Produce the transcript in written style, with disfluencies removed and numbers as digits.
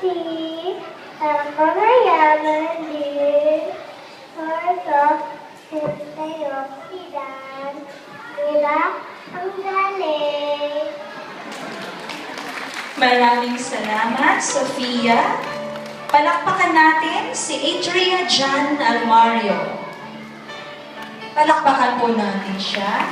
see ang mayayaman din Porto Sintayosidan nila ang galing. Maraming salamat, Sofia. Palakpakan natin si Adria Jan Almario. Palakpakan po natin siya.